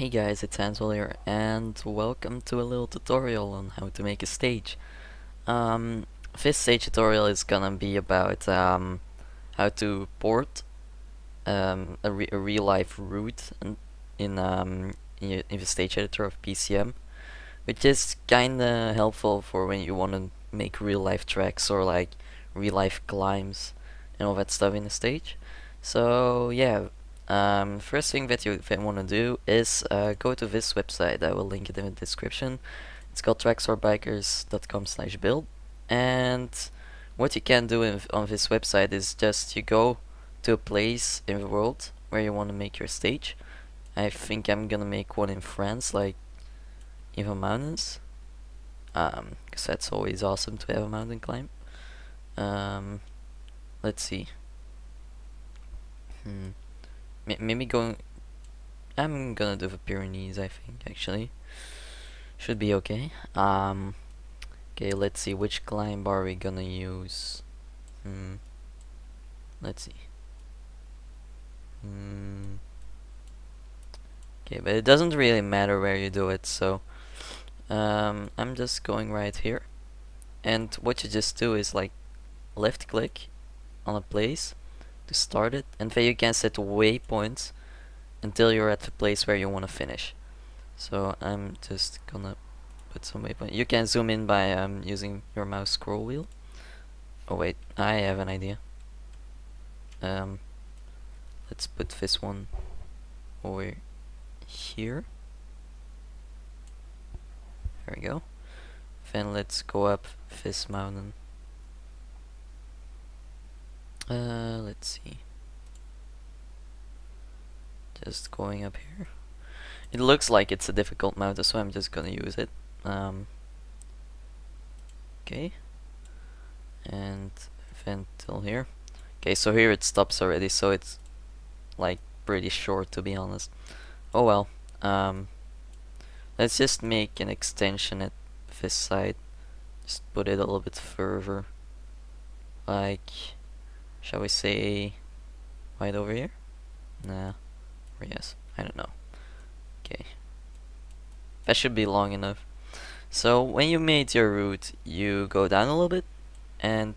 Hey guys, it's Ansel here, and welcome to a little tutorial on how to make a stage. Um, this stage tutorial is gonna be about how to port a real life route in the stage editor of PCM, which is kinda helpful for when you want to make real life tracks or like real life climbs and all that stuff in the stage. So yeah, first thing that you want to do is go to this website. I will link it in the description. It's called tracksorbikers.com/build, and what you can do on this website is just you go to a place in the world where you want to make your stage. I think I'm gonna make one in France, like in the mountains, because that's always awesome to have a mountain climb. Um, let's see. Maybe going. I'm gonna do the Pyrenees, I think, actually. Should be okay. Okay, let's see, which climb are we gonna use? Let's see. Okay, but it doesn't really matter where you do it, so I'm just going right here. And what you just do is like left click on a place to start it, and then you can set waypoints until you're at the place where you want to finish. So I'm just gonna put some waypoint. You can zoom in by using your mouse scroll wheel. Oh wait, I have an idea. Let's put this one over here. There we go. Then let's go up this mountain. Let's see. Just going up here. It looks like it's a difficult mountain, so I'm just gonna use it. Okay. And then till here. Okay, so here it stops already, so it's like pretty short, to be honest. Oh well. Let's just make an extension at this side. Just put it a little bit further. Like, shall we say right over here? Nah. Or yes, I don't know. Okay. That should be long enough. So when you made your route, you go down a little bit and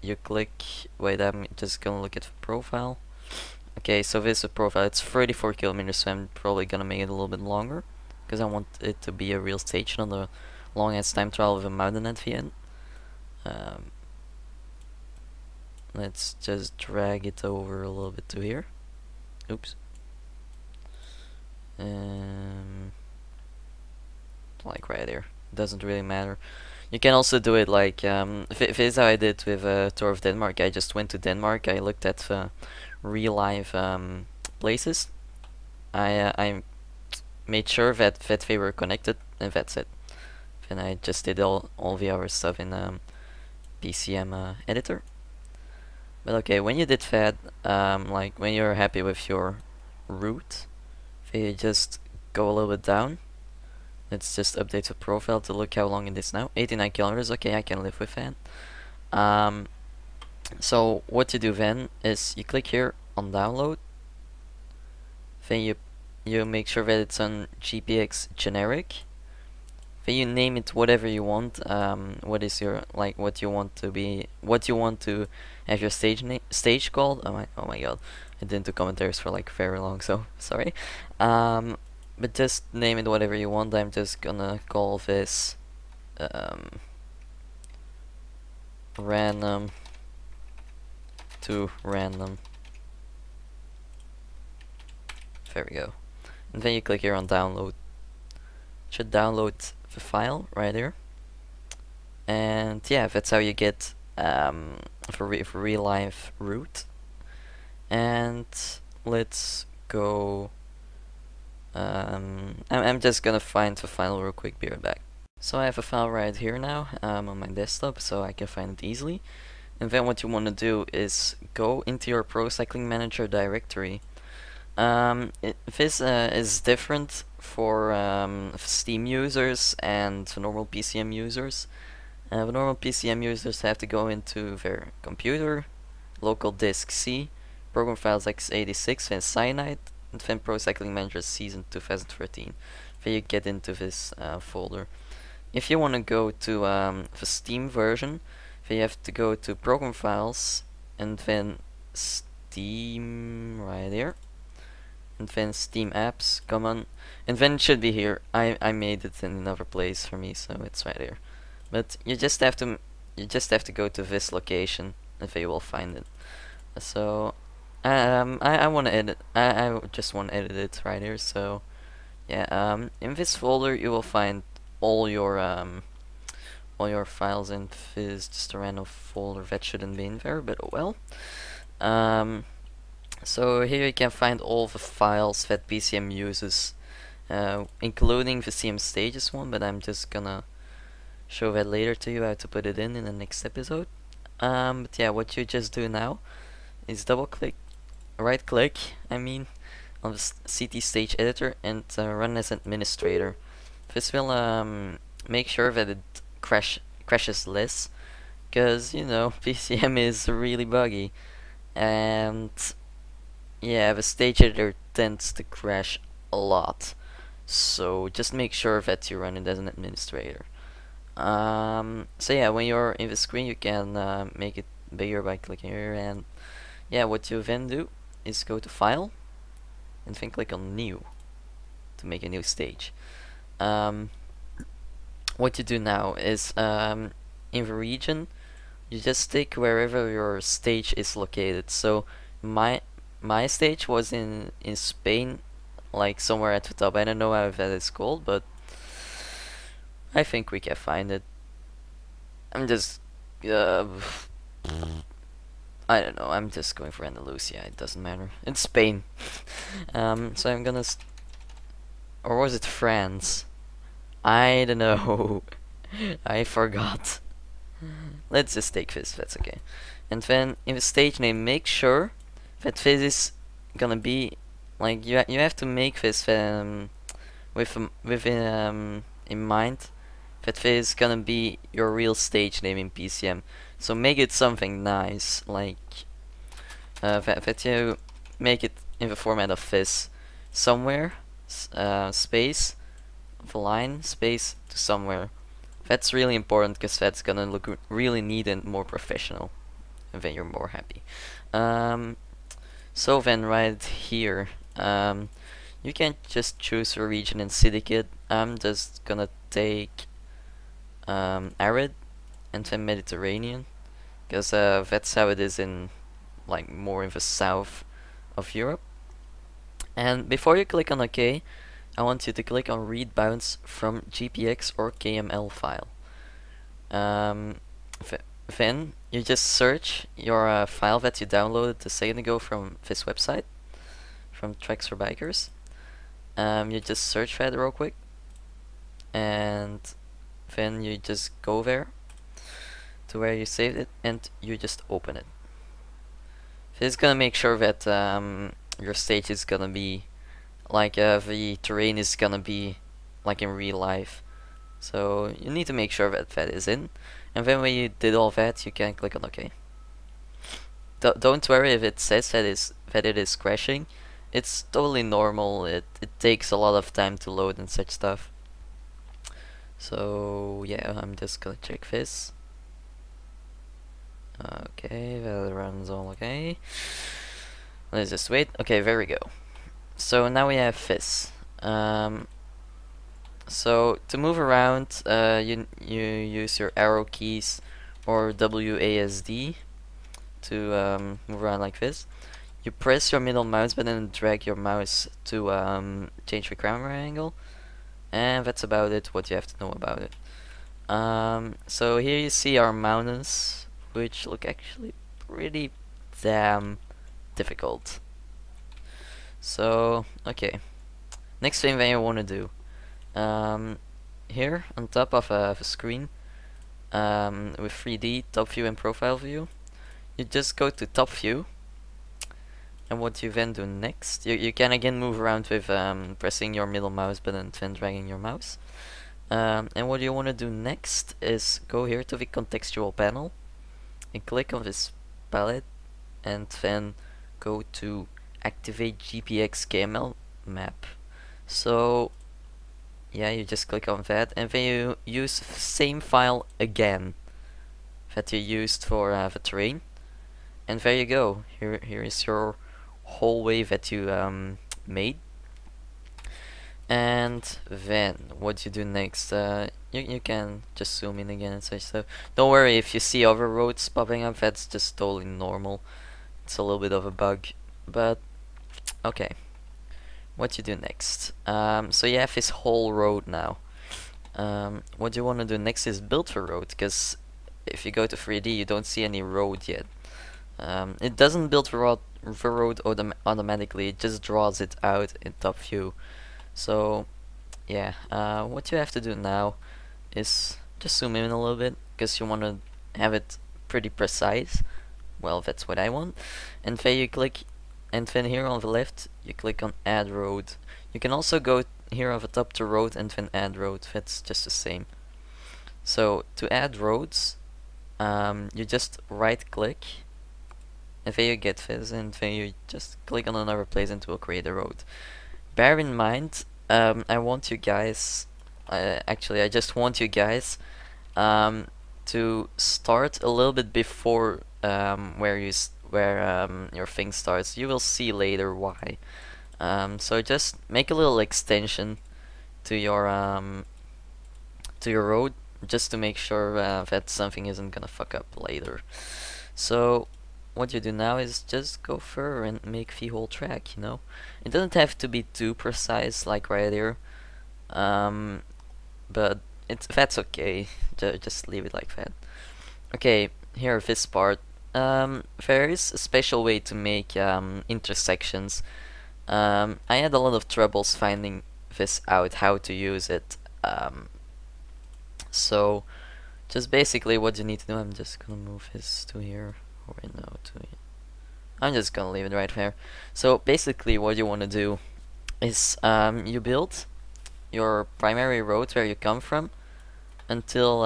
you click. Wait, I'm just gonna look at the profile. Okay, so this is the profile. It's 34 kilometers, so I'm probably gonna make it a little bit longer because I want it to be a real stage, not a long ass time trial with a mountain at the end. Let's just drag it over a little bit to here. Oops. Like right there. Doesn't really matter. You can also do it like this is how I did with Tour of Denmark. I just went to Denmark. I looked at real life places. I made sure that they were connected, and that's it. Then I just did all the other stuff in PCM editor. But okay, when you did that, like when you're happy with your route, then you just go a little bit down. Let's just update the profile to look how long it is now. 89 kilometers. Okay, I can live with that. So what you do then is you click here on download. Then you make sure that it's on GPX generic. Then you name it whatever you want. What is your what you want to have your stage called? Oh my god, I didn't do commentaries for like very long, so sorry. But just name it whatever you want. I'm just gonna call this random to random. There we go. And then you click here on download. It should download the file right here. And yeah, that's how you get for real life route. And let's go. I'm just gonna find the file real quick, be right back. So I have a file right here now on my desktop, so I can find it easily. And then what you want to do is go into your Pro Cycling Manager directory. This is different for Steam users and the normal PCM users. The normal PCM users have to go into their computer, local disk C, program files x86, and cyanide, and then Pro Cycling Manager Season 2013. Then you get into this folder. If you want to go to the Steam version, then you have to go to Program Files, and then Steam right here, and then Steam Apps, come on, and then it should be here. I made it in another place for me, so it's right here. But you just have to go to this location, and then you will find it. So I want to edit. I just want to edit it right here. So yeah, in this folder you will find all your files, and this is just a random folder that shouldn't be in there, but oh well. So here you can find all the files that PCM uses, including the CM stages one, but I'm just gonna show that later to you how to put it in the next episode. But yeah, what you just do now is right click, on the CT stage editor, and run as administrator. This will make sure that it crashes less, because you know PCM is really buggy, and yeah, the stage editor tends to crash a lot. So just make sure that you run it as an administrator. So yeah, when you're in the screen, you can make it bigger by clicking here, and yeah, what you then do is go to File, and then click on New to make a new stage. What you do now is in the region, you just stick wherever your stage is located. So my stage was in Spain, like somewhere at the top. I don't know how that is called, but I think we can find it. I'm just I don't know, I'm just going for Andalusia, it doesn't matter. It's Spain. So I'm gonna or was it France? I don't know. I forgot. Let's just take this, that's okay. And then in the stage name, make sure that this is gonna be like you have to make this in mind that this is gonna be your real stage name in PCM. So make it something nice, like that you make it in the format of this, somewhere space the line space to somewhere. That's really important, because that's gonna look really neat and more professional, and then you're more happy. So then right here, you can just choose a region and city kit. I'm just gonna take arid and then Mediterranean, because that's how it is in like more in the south of Europe. And before you click on OK, I want you to click on read bounds from GPX or KML file. Then you just search your file that you downloaded a second ago from this website, from Tracks for Bikers. You just search that real quick, and then you just go there to where you saved it, and you just open it. This is gonna make sure that your stage is gonna be like the terrain is gonna be like in real life. So you need to make sure that that is in, and then when you did all that, you can click on OK. Don't worry if it says that it is crashing. It's totally normal. It takes a lot of time to load and such stuff. So yeah, I'm just gonna check this. Okay, that runs all okay. Let's just wait. Okay, there we go. So now we have this. So to move around, you use your arrow keys or WASD to move around like this. You press your middle mouse button and drag your mouse to change the camera angle, and that's about it. What you have to know about it. So here you see our mountains, which look actually pretty damn difficult. So okay, next thing that you want to do, here on top of a screen with 3D, top view and profile view, you just go to top view, and what you then do next, you can again move around with pressing your middle mouse button and then dragging your mouse. And what you want to do next is go here to the contextual panel and click on this palette, and then go to activate GPX KML map. So yeah, you just click on that, and then you use same file again that you used for the terrain, and there you go. Here is your hallway that you made. And then what you do next? You can just zoom in again and such stuff. Don't worry if you see other roads popping up. That's just totally normal. It's a little bit of a bug, but okay. What you do next? So you have this whole road now. What you want to do next is build the road, because if you go to 3D, you don't see any road yet. It doesn't build the road automatically. It just draws it out in top view. So yeah, what you have to do now is just zoom in a little bit, because you want to have it pretty precise. Well, that's what I want. And then you click, and then here on the left you click on add road. You can also go here on the top to road and then add road. That's just the same. So to add roads, you just right click, and then you get this, and then you just click on another place and it will create a road. Bear in mind, I want you guys, actually I just want you guys to start a little bit before where your thing starts. You will see later why. So just make a little extension to your road, just to make sure that something isn't gonna fuck up later. So what you do now is just go further and make the whole track, you know. It doesn't have to be too precise like right here, but that's okay. Just leave it like that. Okay, here this part. There is a special way to make intersections. I had a lot of troubles finding this out, how to use it. So just basically what you need to do, I'm just gonna move this to here, or no, to here. I'm just gonna leave it right there. So basically what you want to do is you build your primary road where you come from until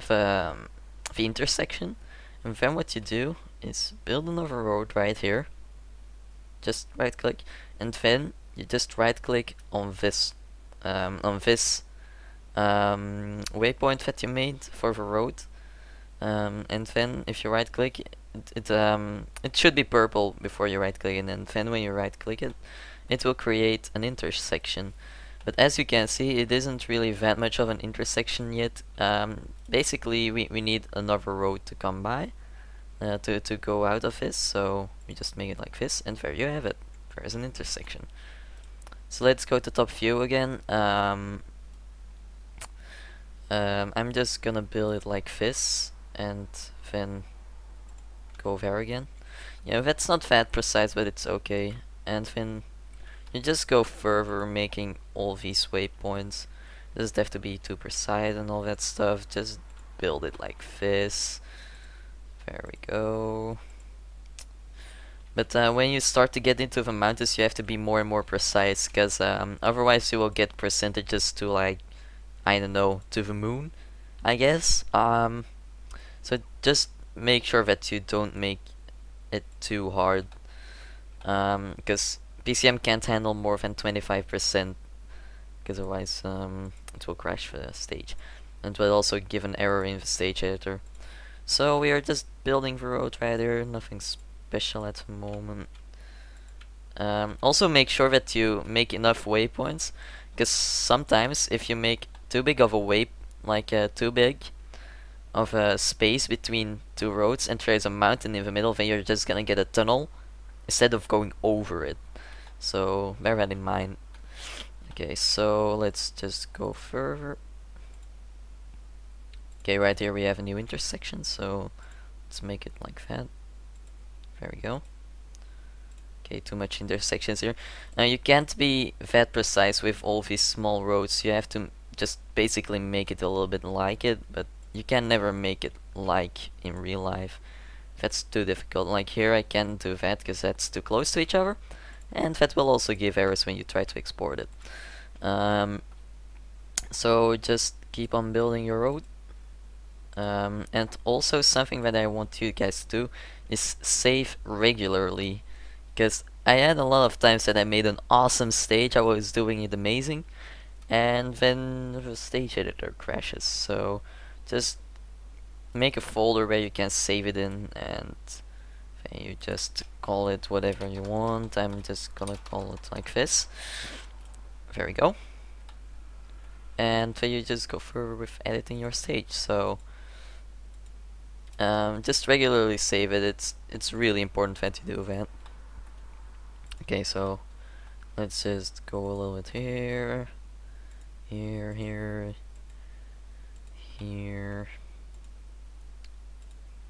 the intersection, and then what you do is build another road right here. Just right click, and then you just right click on this waypoint that you made for the road, and then if you right click it should be purple before you right click it, and then when you right click it, it will create an intersection. But as you can see, it isn't really that much of an intersection yet. Basically we need another road to come by to go out of this, so we just make it like this, and there you have it. There's an intersection. So let's go to top view again. I'm just gonna build it like this, and then go there again. Yeah, that's not that precise, but it's okay. And then you just go further, making all these waypoints. Doesn't have to be too precise and all that stuff. Just build it like this. There we go. But when you start to get into the mountains, you have to be more and more precise, because otherwise you will get percentages to, like, I don't know, to the moon, I guess. So just make sure that you don't make it too hard, because PCM can't handle more than 25%, because otherwise it will crash the stage, and will also give an error in the stage editor. So we are just building the road right here, nothing special at the moment. Also make sure that you make enough waypoints, because sometimes if you make too big of a too big of a space between two roads and there's a mountain in the middle, then you're just gonna get a tunnel instead of going over it. So bear that in mind. Okay, so let's just go further. Okay, right here we have a new intersection, so let's make it like that. There we go. Okay, too much intersections here. Now you can't be that precise with all these small roads. You have to just basically make it a little bit like it, but you can never make it like in real life. That's too difficult. Like here I can't do that because that's too close to each other, and that will also give errors when you try to export it. So just keep on building your road. And also something that I want you guys to do is save regularly, because I had a lot of times that I made an awesome stage, I was doing it amazing, and then the stage editor crashes. So just make a folder where you can save it in, and then you just call it whatever you want. I'm just gonna call it like this. There we go. And then you just go further with editing your stage. So just regularly save it. It's really important that you do that. Okay, so let's just go a little bit here, here.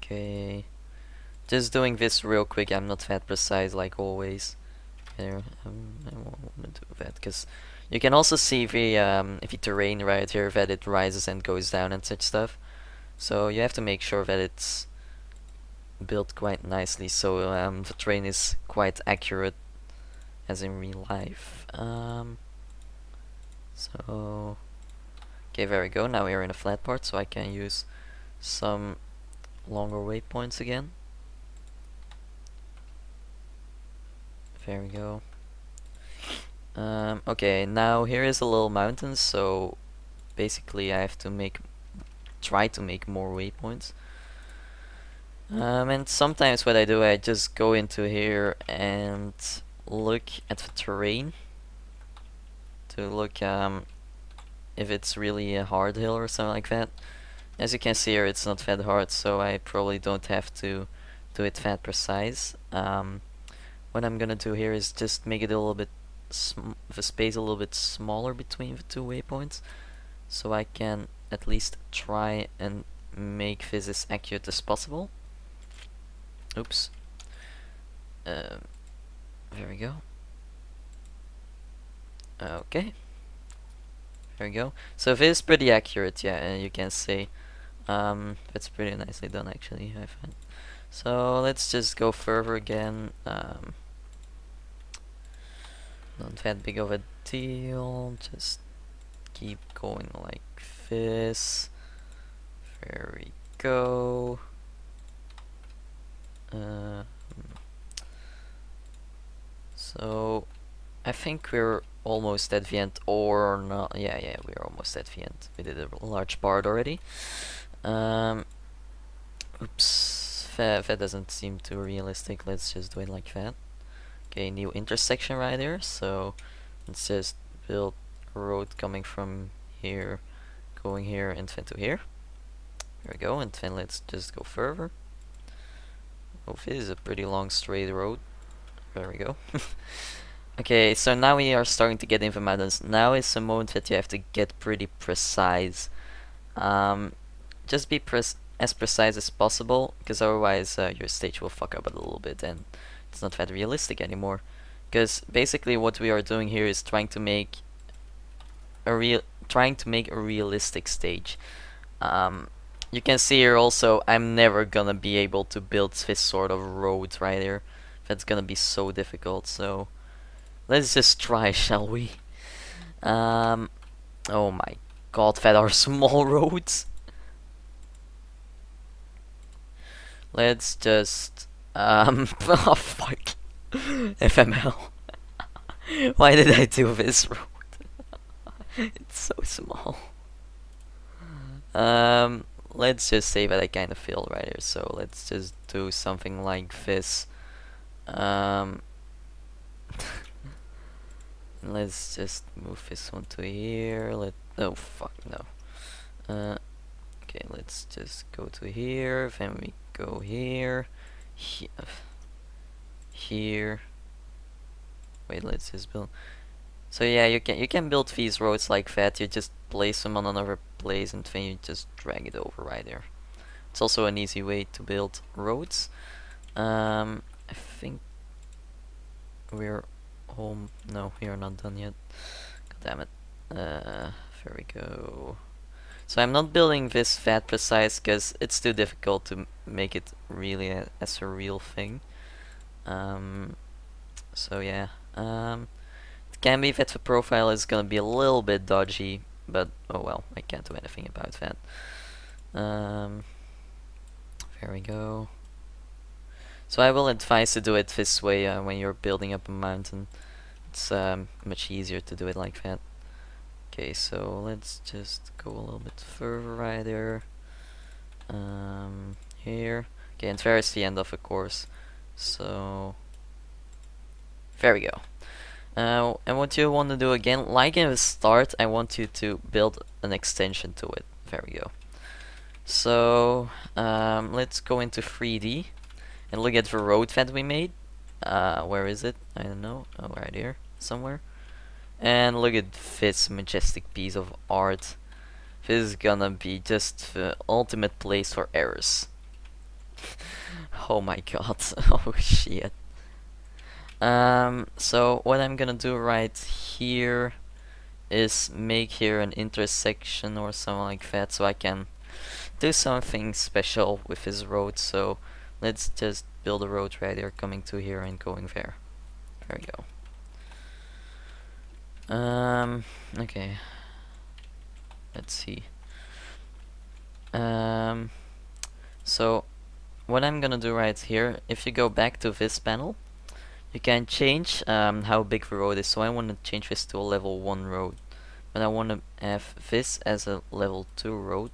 Okay, just doing this real quick. I'm not that precise like always. There, I won't want to do that because you can also see if the terrain right here that it rises and goes down and such stuff. So you have to make sure that it's built quite nicely, so the terrain is quite accurate as in real life. So okay, there we go. Now we are in a flat part, so I can use some longer waypoints again. There we go. Okay, now here is a little mountain, so basically I have to try to make more waypoints. And sometimes what I do, I just go into here and look at the terrain to look if it's really a hard hill or something like that. As you can see here, it's not that hard, so I probably don't have to do it that precise. What I'm gonna do here is just make it a little bit the space a little bit smaller between the two waypoints, so I can at least try and make this as accurate as possible. Oops. There we go. Okay. There we go. So this is pretty accurate, yeah, and you can see that's pretty nicely done actually, I find. So let's just go further again. Not that big of a deal, just keep going like this. There we go. So I think we're almost at the end, or not. Yeah, we're almost at the end. We did a large part already. Oops, that doesn't seem too realistic. Let's just do it like that. Okay, new intersection right here, so let's just build a road coming from here, going here, and then to here. There we go, and then let's just go further. Oh, this is a pretty long straight road. There we go. Okay, so now we are starting to get into mountains. Now is the moment that you have to get pretty precise. Just be as precise as possible, because otherwise your stage will fuck up a little bit and it's not that realistic anymore. Because basically what we are doing here is trying to make a realistic stage. You can see here also I'm never gonna be able to build this sort of road right here. That's gonna be so difficult, so let's just try, shall we? Oh my god, that are small roads. Let's just oh fuck. FML. Why did I do this road? It's so small. Let's just say that I kind of failed right here, so let's just do something like this. Let's just move this one to here. Oh fuck no. Okay, let's just go to here. Then we go here. Here. Wait, let's just build. So yeah, you can build these roads like that. You just place them on another place and then you just drag it over right there. It's also an easy way to build roads. I think we're home. No, we are not done yet. God damn it. There we go. So I'm not building this that precise because it's too difficult to make it really as a real thing. So yeah. It can be that the profile is gonna be a little bit dodgy, but oh well, I can't do anything about that. There we go. So I will advise to do it this way when you're building up a mountain. It's much easier to do it like that. Okay, so let's just go a little bit further right there. Here. Okay, and there's the end of the course. So there we go. And what you want to do again, like in the start, I want you to build an extension to it. There we go. So let's go into 3D and look at the road that we made. Where is it? I don't know. Oh, right here somewhere. And look at this majestic piece of art. This is gonna be just the ultimate place for errors. Oh my god. Oh shit. So what I'm gonna do right here is make here an intersection or something like that, so I can do something special with this road. So let's just build a road right here, coming to here and going there. There we go. Okay. Let's see. So what I'm gonna do right here, if you go back to this panel, you can change how big the road is. So I want to change this to a level 1 road, but I want to have this as a level 2 road,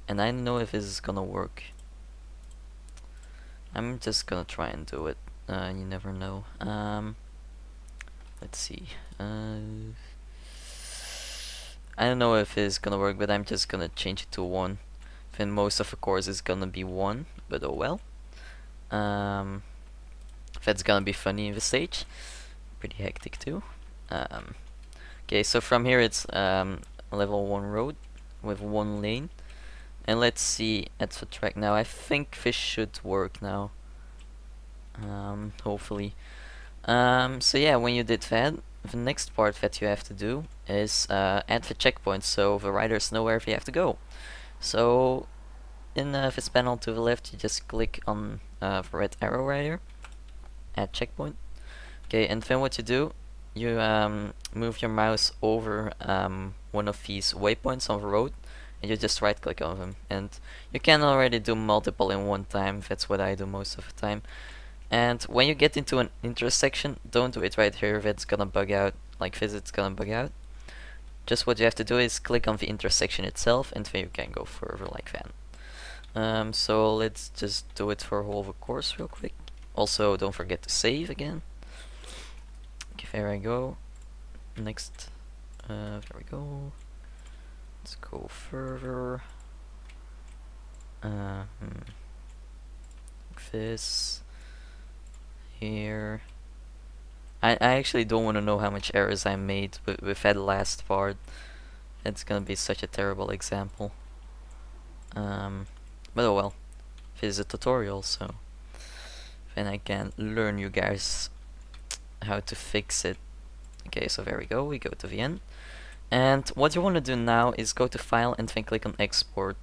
and I don't know if this is gonna work. I'm just gonna try and do it. You never know. Let's see. I don't know if it's gonna work, but I'm just gonna change it to 1. Then most of the course is gonna be 1, but oh well. That's gonna be funny in the stage. Pretty hectic too. Okay, so from here it's level 1 road with 1 lane. And let's see at the track now. I think this should work now. Hopefully. So yeah, when you did that, the next part that you have to do is add the checkpoints so the riders know where they have to go. So in this panel to the left, you just click on the red arrow right here, add checkpoint. Okay, and then what you do, you move your mouse over one of these waypoints on the road, and you just right click on them. And you can already do multiple in one time. That's what I do most of the time. And when you get into an intersection, don't do it right here. That's gonna bug out. Like this, it's gonna bug out. Just what you have to do is click on the intersection itself, and then you can go further like that. So let's just do it for a whole course real quick. Also, don't forget to save again. Okay, there I go. Next, there we go. Let's go further. Like this. Here. I actually don't want to know how much errors I made with that last part. It's gonna be such a terrible example. But oh well. This is a tutorial, so then I can learn you guys how to fix it. Okay, so there we go. We go to the end. And what you want to do now is go to File and then click on Export.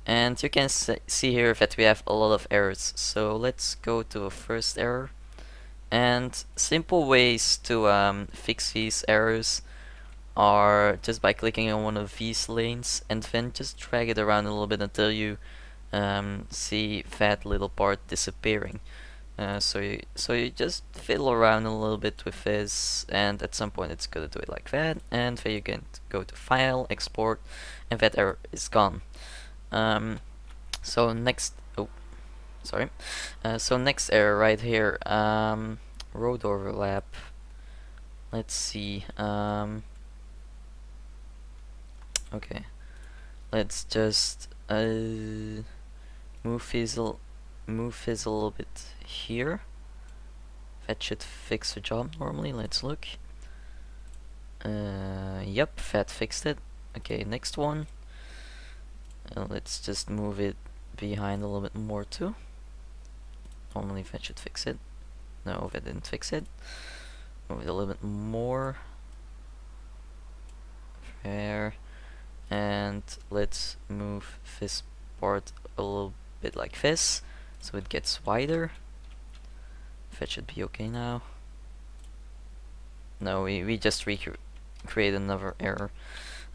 And you can see here that we have a lot of errors. So let's go to the first error. And simple ways to fix these errors are just by clicking on one of these lanes and then just drag it around a little bit until you see that little part disappearing. So you just fiddle around a little bit with this, and at some point it's gonna do it like that, and then you can go to File, Export, and that error is gone. So next, so next error right here, road overlap. Let's see. Okay, let's just move this a little bit here. That should fix the job normally. Let's look. Yep, that fixed it. Okay, next one. Let's just move it behind a little bit more too. Normally that should fix it. No, that didn't fix it. Move it a little bit more. There. And let's move this part a little bit like this, so it gets wider. That should be okay now. No, we just create another error.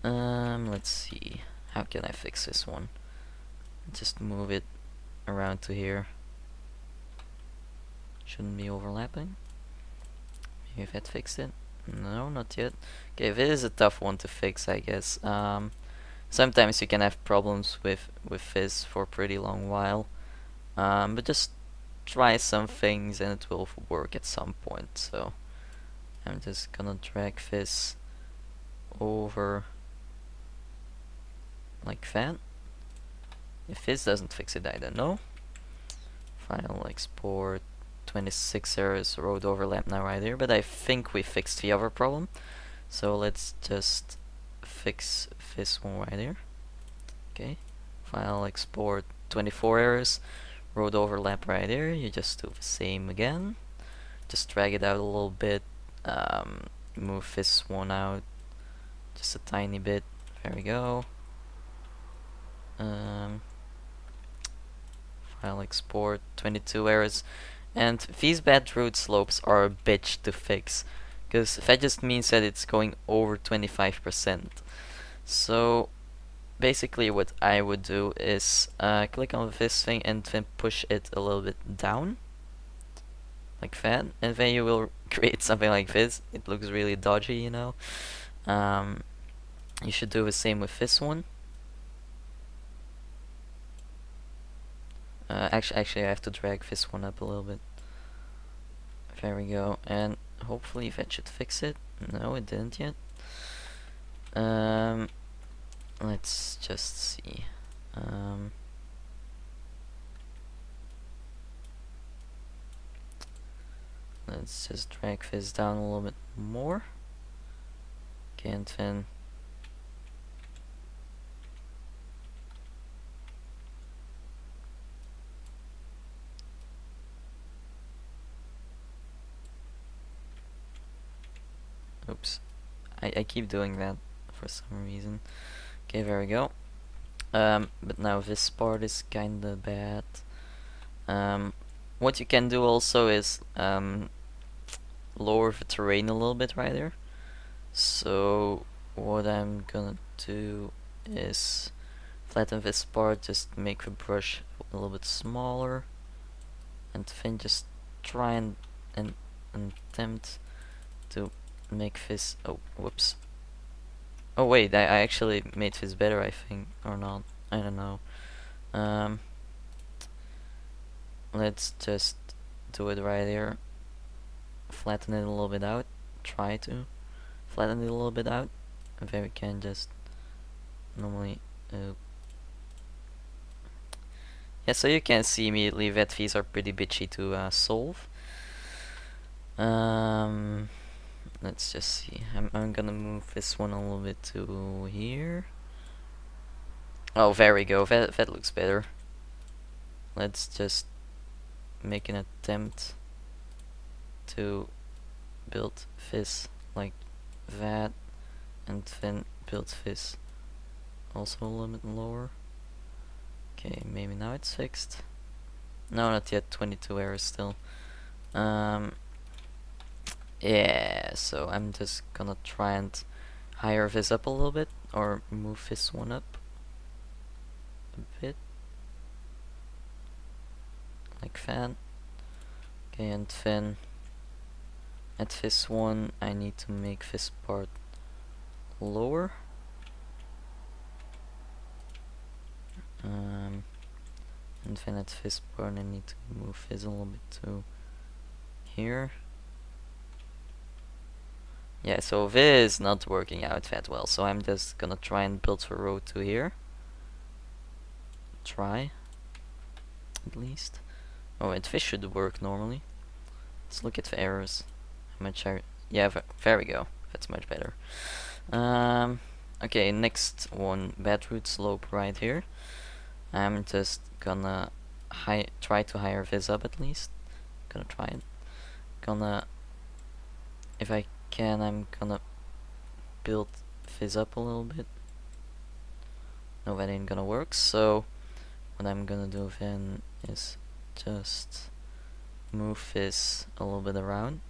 Let's see. How can I fix this one? Just move it around to here. Shouldn't be overlapping. Maybe that fixed it. No, not yet. Okay, this is a tough one to fix, I guess. Sometimes you can have problems with this for a pretty long while. But just try some things and it will work at some point. So I'm just gonna drag this over like that. If this doesn't fix it, I don't know. File export 26 errors, road overlap now right here, but I think we fixed the other problem. So let's just fix this one right here. Okay, file export 24 errors, road overlap right here. You just do the same again. Just drag it out a little bit. Move this one out just a tiny bit. There we go. File export 22 errors, and these bad road slopes are a bitch to fix, because that just means that it's going over 25%. So basically what I would do is click on this thing and then push it a little bit down like that, and then you will create something like this. It looks really dodgy, you know. You should do the same with this one. Actually I have to drag this one up a little bit. There we go, and hopefully that should fix it. No, it didn't yet. Let's just see. Let's just drag this down a little bit more. Okay, and then oops, I keep doing that for some reason. Okay, there we go. But now this part is kinda bad. What you can do also is lower the terrain a little bit right there. So what I'm gonna do is flatten this part, just make the brush a little bit smaller, and then just try and attempt to make this. Oh, whoops. Oh wait, I actually made this better, I think, or not. I don't know. Let's just do it right here. Flatten it a little bit out. Try to flatten it a little bit out, and then we can just normally. Yeah, so you can see immediately that these are pretty bitchy to solve. Let's just see. I'm gonna move this one a little bit to here. Oh, there we go. That looks better. Let's just make an attempt to build this like that, and then build this also a little bit lower. Okay, maybe now it's fixed. No, not yet. 22 errors still. Yeah, so I'm just gonna try and higher this up a little bit, or move this one up a bit, like that. Okay, and then at this one I need to make this part lower. And then at this part I need to move this a little bit to here. Yeah, so this is not working out that well, so I'm just gonna try and build the road to here. Try, at least. Oh, and this should work normally. Let's look at the errors. How much are... Yeah, there we go. That's much better. Okay, next one, bad root slope right here. I'm just gonna try to higher this up at least. Gonna try it. If I can, I'm gonna build this up a little bit. No, that ain't gonna work. So what I'm gonna do then is just move this a little bit around.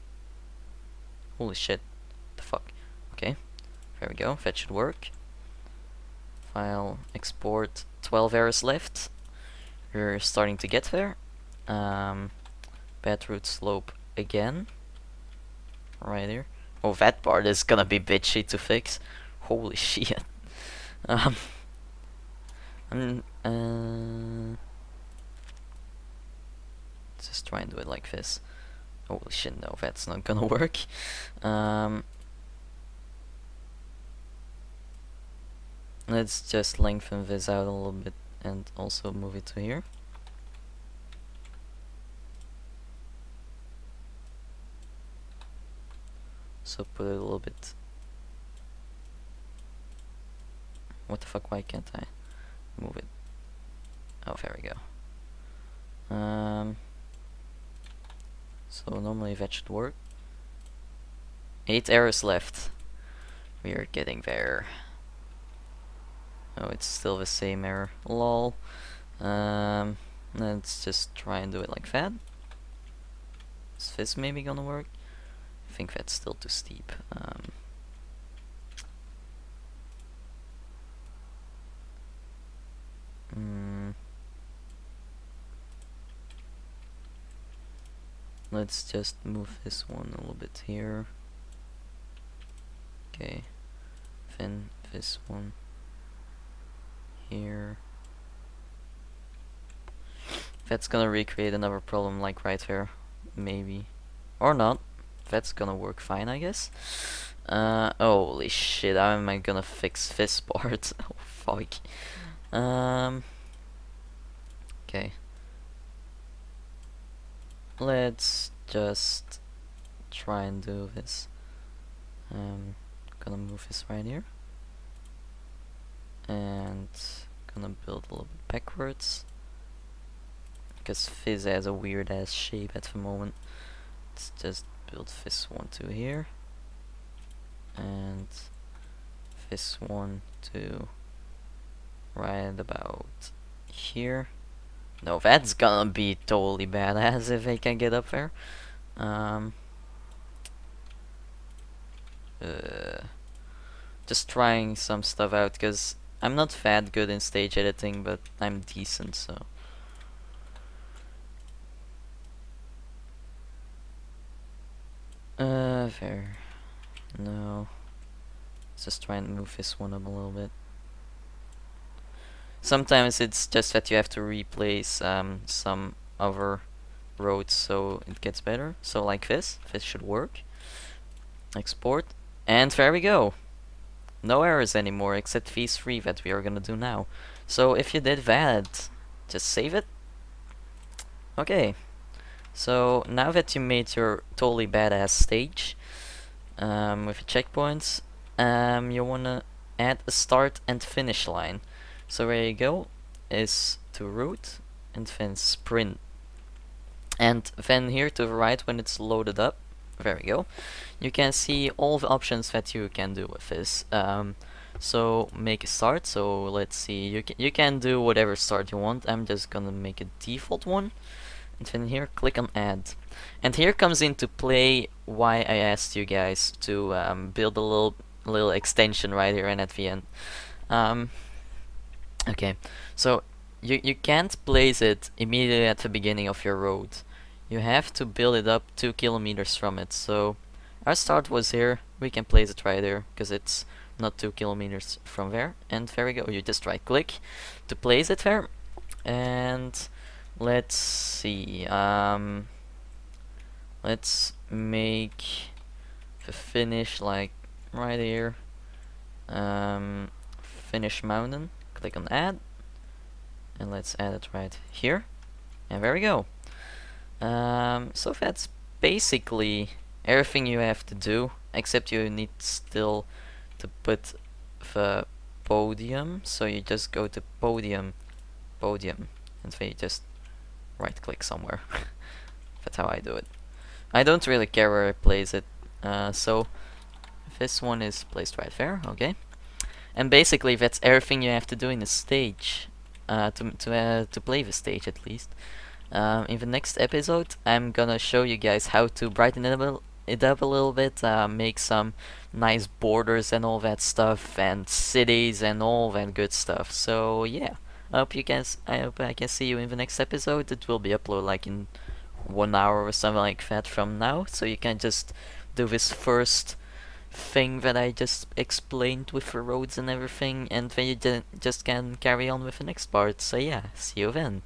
Holy shit, the fuck. Okay, there we go, that should work. File, export, 12 errors left. We're starting to get there. bad root slope again. Right here. Oh, that part is gonna be bitchy to fix. Holy shit. Um, just try and do it like this. Holy shit, no, that's not gonna work. Let's just lengthen this out a little bit and also move it to here. So put it a little bit. What the fuck, why can't I move it? Oh, there we go. So normally that should work. 8 errors left. We are getting there. Oh, it's still the same error. Lol. Let's just try and do it like that. Is this maybe gonna work? I think that's still too steep. Let's just move this one a little bit here. Okay. Then this one here. That's gonna recreate another problem like right there. Maybe. Or not. That's gonna work fine, I guess. Holy shit, how am I gonna fix this part? Oh fuck. Okay. Let's just try and do this. Gonna move this right here. And gonna build a little bit backwards. Because Fizz has a weird ass shape at the moment. Let's just build this one to here. And this one to right about here. No, that's gonna be totally badass if they can get up there. Just trying some stuff out because I'm not that good in stage editing, but I'm decent, so. There. No. Let's just try and move this one up a little bit. Sometimes it's just that you have to replace some other roads so it gets better. So like this should work. Export, and there we go. No errors anymore except these 3 that we are gonna do now. So if you did that, just save it. Okay. So now that you made your totally badass stage with the checkpoints, you wanna add a start and finish line. So where you go is to root and then sprint. And then here to the right when it's loaded up, there we go, you can see all the options that you can do with this. So make a start, so let's see, you can do whatever start you want. I'm just gonna make a default one. And then here click on add. And here comes into play why I asked you guys to build a little extension right here and at the end. Okay, so you can't place it immediately at the beginning of your road. You have to build it up 2 kilometers from it. So our start was here. We can place it right there because it's not 2 kilometers from there. And there we go. You just right click to place it there. And let's see. Let's make the finish like right here. Finish mountain. Click on add. And let's add it right here. And there we go. So that's basically everything you have to do, except you need still to put the podium. So you just go to podium, and then you just right click somewhere. That's how I do it. I don't really care where I place it. So this one is placed right there, okay. And basically that's everything you have to do in the stage, to play the stage at least. In the next episode, I'm gonna show you guys how to brighten it up a little bit, make some nice borders and all that stuff, and cities and all that good stuff. So yeah, I hope I can see you in the next episode. It will be uploaded like in 1 hour or something like that from now, so you can just do this first thing that I just explained with the roads and everything, and then you just can carry on with the next part. So yeah, see you then.